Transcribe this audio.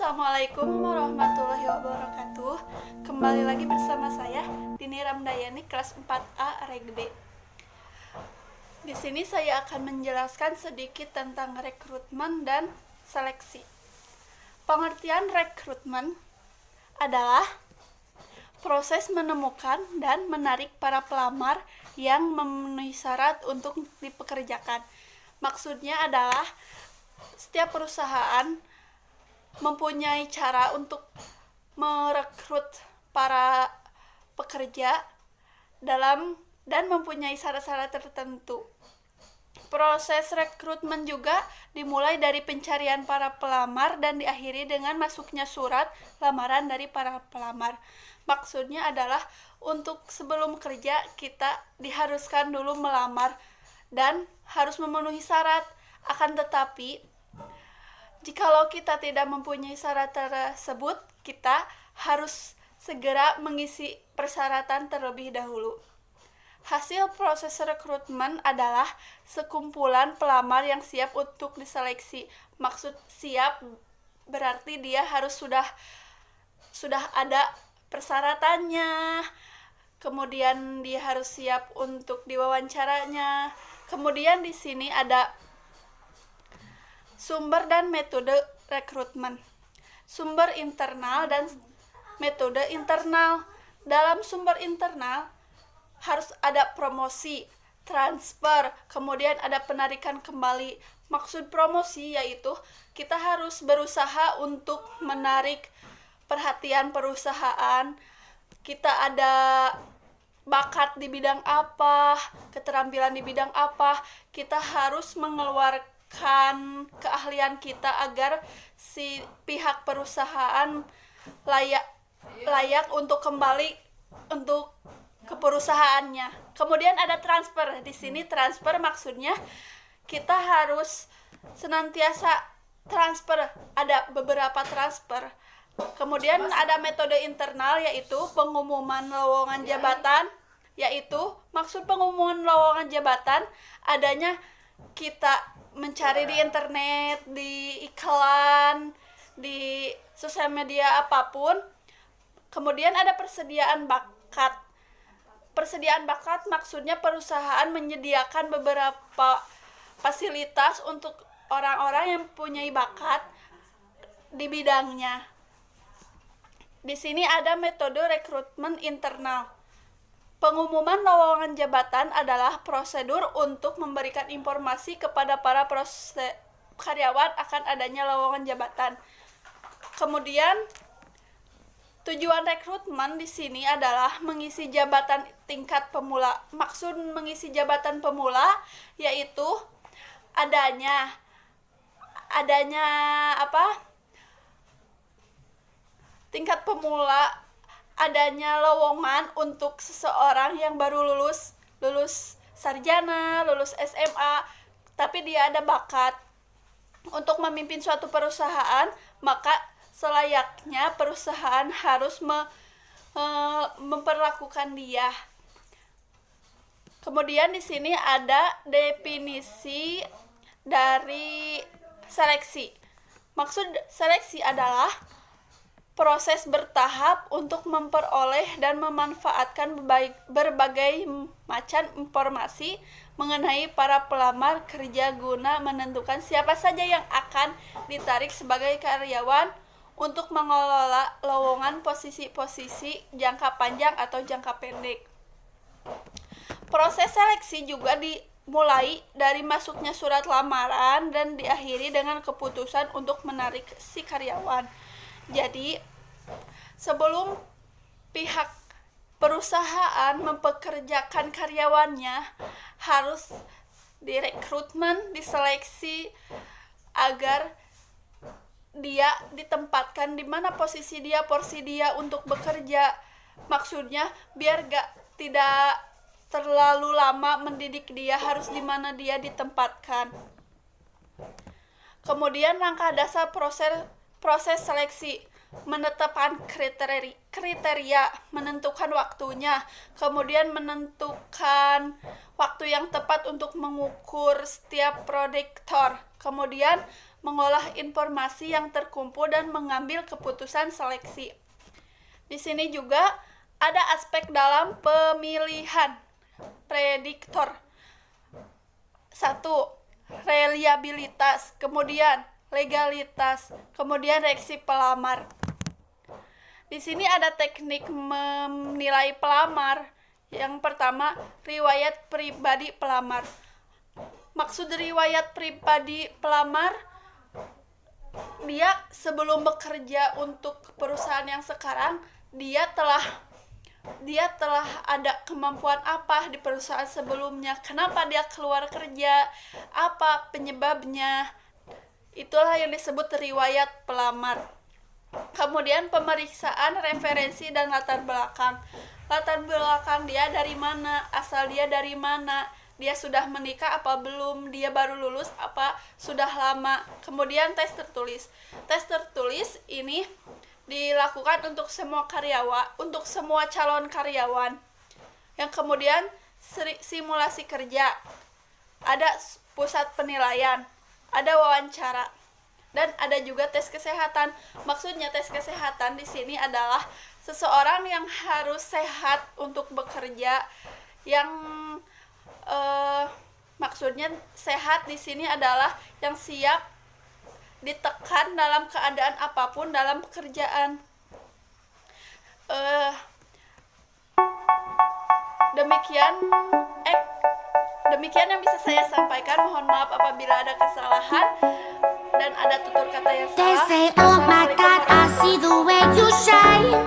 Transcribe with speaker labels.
Speaker 1: Assalamualaikum warahmatullahi wabarakatuh. Kembali lagi bersama saya Dini Ramdayani, kelas 4A Reg B. Di sini saya akan menjelaskan sedikit tentang rekrutmen dan seleksi. Pengertian rekrutmen adalah proses menemukan dan menarik para pelamar yang memenuhi syarat untuk dipekerjakan. Maksudnya adalah setiap perusahaan mempunyai cara untuk merekrut para pekerja dan mempunyai syarat-syarat tertentu. Proses rekrutmen juga dimulai dari pencarian para pelamar dan diakhiri dengan masuknya surat lamaran dari para pelamar. Maksudnya adalah untuk sebelum kerja kita diharuskan dulu melamar dan harus memenuhi syarat. Akan tetapi jikalau kita tidak mempunyai syarat tersebut, kita harus segera mengisi persyaratan terlebih dahulu. Hasil proses rekrutmen adalah sekumpulan pelamar yang siap untuk diseleksi. Maksud siap berarti dia harus sudah ada persyaratannya, kemudian dia harus siap untuk diwawancaranya. Kemudian di sini ada sumber dan metode rekrutmen. Sumber internal dan metode internal. Dalam sumber internal harus ada promosi, transfer, kemudian ada penarikan kembali. Maksud promosi yaitu kita harus berusaha untuk menarik perhatian perusahaan. Kita ada bakat di bidang apa, keterampilan di bidang apa, kita harus mengeluarkan keahlian kita agar si pihak perusahaan layak untuk kembali untuk ke perusahaannya. Kemudian ada transfer. Di sini transfer maksudnya kita harus senantiasa transfer. Ada beberapa transfer. Kemudian ada metode internal yaitu pengumuman lowongan jabatan, yaitu maksud pengumuman lowongan jabatan adanya kita mencari di internet, di iklan, di sosial media apapun. Kemudian ada persediaan bakat. Persediaan bakat maksudnya perusahaan menyediakan beberapa fasilitas untuk orang-orang yang mempunyai bakat di bidangnya. Di sini ada metode rekrutmen internal. Pengumuman lowongan jabatan adalah prosedur untuk memberikan informasi kepada para karyawan akan adanya lowongan jabatan. Kemudian tujuan rekrutmen di sini adalah mengisi jabatan tingkat pemula. Maksud mengisi jabatan pemula yaitu adanya tingkat pemula, adanya lowongan untuk seseorang yang baru lulus sarjana, lulus SMA, tapi dia ada bakat untuk memimpin suatu perusahaan, maka selayaknya perusahaan harus memperlakukan dia. Kemudian di sini ada definisi dari seleksi. Maksud seleksi adalah proses bertahap untuk memperoleh dan memanfaatkan berbagai macam informasi mengenai para pelamar kerja guna menentukan siapa saja yang akan ditarik sebagai karyawan untuk mengelola lowongan posisi-posisi jangka panjang atau jangka pendek. Proses seleksi juga dimulai dari masuknya surat lamaran dan diakhiri dengan keputusan untuk menarik si karyawan. Jadi, sebelum pihak perusahaan mempekerjakan karyawannya, harus direkrutmen, diseleksi agar dia ditempatkan di mana posisi dia, porsi dia untuk bekerja. Maksudnya biar tidak terlalu lama mendidik dia, harus di mana dia ditempatkan. Kemudian langkah dasar proses seleksi, menetapkan kriteria, menentukan waktunya, kemudian menentukan waktu yang tepat untuk mengukur setiap prediktor, kemudian mengolah informasi yang terkumpul dan mengambil keputusan seleksi. Di sini juga ada aspek dalam pemilihan prediktor. 1. Reliabilitas, kemudian legalitas, kemudian reaksi pelamar. Di sini ada teknik menilai pelamar. Yang pertama, riwayat pribadi pelamar. Maksud riwayat pribadi pelamar, dia sebelum bekerja untuk perusahaan yang sekarang, dia telah ada kemampuan apa di perusahaan sebelumnya, kenapa dia keluar kerja, apa penyebabnya. Itulah yang disebut riwayat pelamar. Kemudian pemeriksaan referensi dan latar belakang. Latar belakang dia dari mana, asal dia dari mana, dia sudah menikah apa belum, dia baru lulus apa sudah lama. Kemudian tes tertulis. Tes tertulis ini dilakukan untuk semua karyawan, untuk semua calon karyawan. Yang kemudian simulasi kerja. Ada pusat penilaian, ada wawancara, dan ada juga tes kesehatan. Maksudnya tes kesehatan di sini adalah seseorang yang harus sehat untuk bekerja. Yang maksudnya sehat di sini adalah yang siap ditekan dalam keadaan apapun dalam pekerjaan. Demikian yang bisa saya sampaikan. Mohon maaf apabila ada kesalahan dan ada tutur kata yang salah.
Speaker 2: They say, oh my God, I see the way you shine.